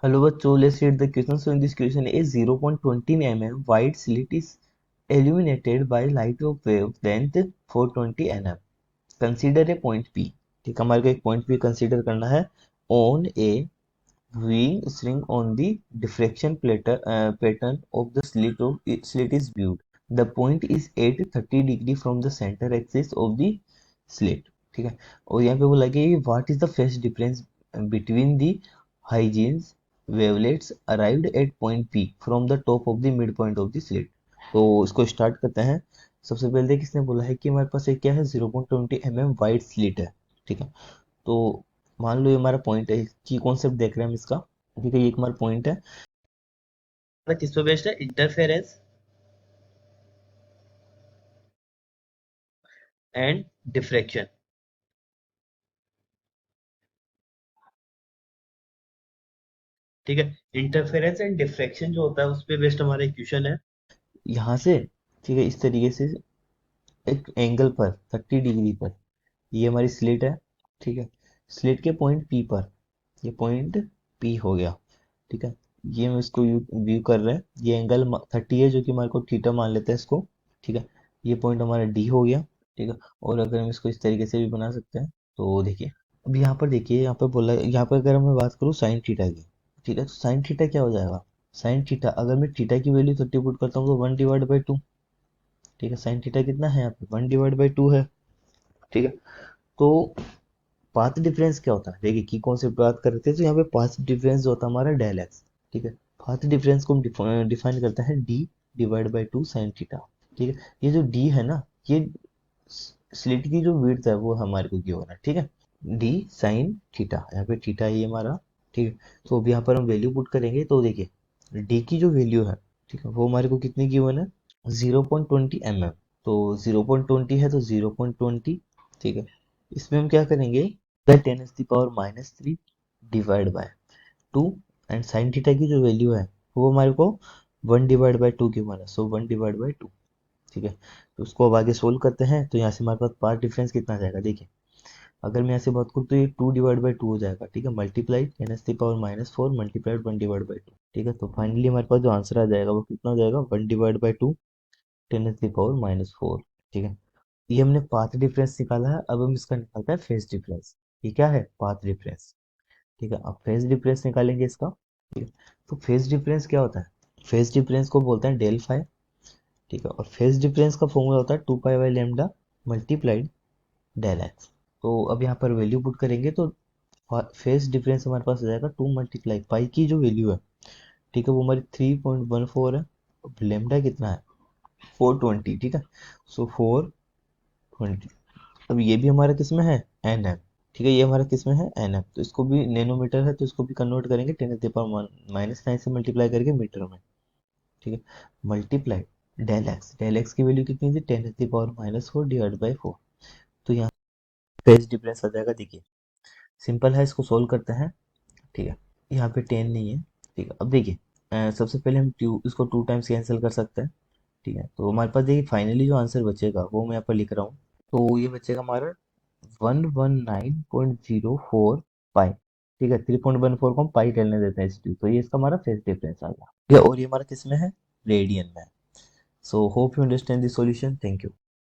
Hello बच्चों, let's read the question. So in this question, a 0.20 mm wide slit is illuminated by light of wavelength 420 nm. Consider a point P. ठीक है, हमारे को एक point P consider करना है on a viewing string on the diffraction pattern of the slit is viewed. The point is at 30 degree from the center axis of the slit. ठीक है, और यहाँ पे बोला कि what is the phase difference between the Huygens wavelets arrived at point P from the top of the midpoint of the slit. तो इसको start करते हैं। सबसे पहले किसने बोला है कि हमारे पास एक क्या है 0.20 mm वाइड स्लिट है। ठीक है, तो मान लो ये हमारा पॉइंट है की कॉन्सेप्ट देख रहे हैं हम इसका। ठीक है, ये एक हमारा पॉइंट है। किस पे बेस्ड है? Interference and diffraction. ठीक है, इंटरफेरेंस एंड डिफ्रैक्शन जो होता है उस पे बेस्ड हमारा इक्वेशन है यहाँ से। ठीक है, इस तरीके से एक एंगल पर 30 डिग्री पर ये हमारी स्लिट है। ठीक है, स्लिट के पॉइंट पी पर ये पॉइंट पी हो गया। ठीक है, ये हम इसको व्यू कर रहे हैं। ये एंगल 30 है जो कि हमारे को थीटा मान लेते हैं इसको। ठीक है, ये पॉइंट हमारा डी हो गया। ठीक है, और अगर हम इसको इस तरीके से भी बना सकते हैं तो देखिए, अब यहाँ पर देखिए, यहाँ पर बोला, यहाँ पर अगर मैं बात करूँ साइन थीटा की। ठीक है, तो साइन थीटा क्या हो जाएगा? साइन थीटा अगर मैं थीटा की वैल्यू 30 पुट करता हूँ तो 1/2। ठीक है, साइन थीटा कितना है यहाँ पे? 1/2 है। ठीक है, तो पाथ डिफरेंस क्या होता है? देखिए की कौन से बात कर रहे थे, तो यहाँ पे पाथ डिफरेंस जो होता है हमारा डेल एक्स। ठीक है, पाथ डिफरेंस को हम डिफाइन करते हैं D divide by two sine theta. ठीक है, ये जो डी है ना, ये स्लिट की जो विड्थ है वो हमारे को गिवन है। ठीक है, डी साइन थीटा, यहाँ पे थीटा है ये हमारा। ठीक है, तो अब यहाँ पर हम वैल्यू पुट करेंगे तो देखिए डी की जो वैल्यू है, ठीक है, वो हमारे को कितनी गिवन है? 0.20 mm। तो 0.20 है तो 0.20। ठीक है, इसमें हम क्या करेंगे, 10⁻³ divide by 2, and sine theta की जो वैल्यू है वो हमारे को 1/2 गिवन है, सो 1/2। ठीक है, तो उसको अब आगे सोल्व करते हैं तो यहाँ से हमारे पास पार्ट डिफरेंस कितना आ जाएगा। देखिए, अगर मैं यहाँ से बात करूँ तो ये 2/2 हो जाएगा। ठीक है, मल्टीप्लाई 10⁻⁴ मल्टीप्लाइड 1/2। ठीक है, तो फाइनली हमारे पास जो आंसर आ जाएगा वो कितना हो जाएगा? 1/2 10⁻⁴। ठीक है, ये हमने पाथ डिफरेंस निकाला है। अब हम इसका निकालते हैं फेज डिफरेंस। ये क्या है? Path difference. ठीक है, अब फेज डिफरेंस निकालेंगे इसका। ठीक है, तो फेज डिफरेंस क्या होता है? फेज डिफरेंस को बोलते हैं डेल फाई। ठीक है, और फेज डिफरेंस का फॉर्मूला होता है 2π/λ मल्टीप्लाइड डेल एक्स। तो अब यहाँ पर वैल्यू पुट करेंगे तो फेज डिफरेंस हमारे पास आ जाएगा 2 मल्टीप्लाई पाई की जो वैल्यू है, ठीक है, वो हमारी 3.14 है। अब लेमडा कितना है? 420। ठीक है, सो 420। अब ये भी हमारा किस में है? N M. ठीक है, ये हमारा किस में है? N M. तो इसको भी नैनोमीटर है तो इसको भी कन्वर्ट करेंगे 10⁻⁻9 से मल्टीप्लाई करके मीटर में। ठीक है, multiply del X. Del X की वैल्यू कितनी थी? 10⁻⁴ डिवाइड बाई 4। तो यहाँ फेज डिफरेंस आ जाएगा। देखिए सिंपल है, इसको सोल्व करते हैं। ठीक है, यहाँ पे 10 नहीं है। ठीक है, अब देखिए सबसे पहले हम इसको 2 टाइम्स कैंसिल कर सकते हैं। ठीक है, तो हमारे पास देखिए फाइनली जो आंसर बचेगा वो मैं यहाँ पर लिख रहा हूँ। तो ये बचेगा हमारा 119.04 पाई। ठीक है, 3.14 को हम पाई टेलने देते हैं इसलिए, तो ये इसका हमारा फेज डिफरेंस आ गया। ठीक है, और ये हमारा किस में है? रेडियन में। So hope you understand this solution. Thank you.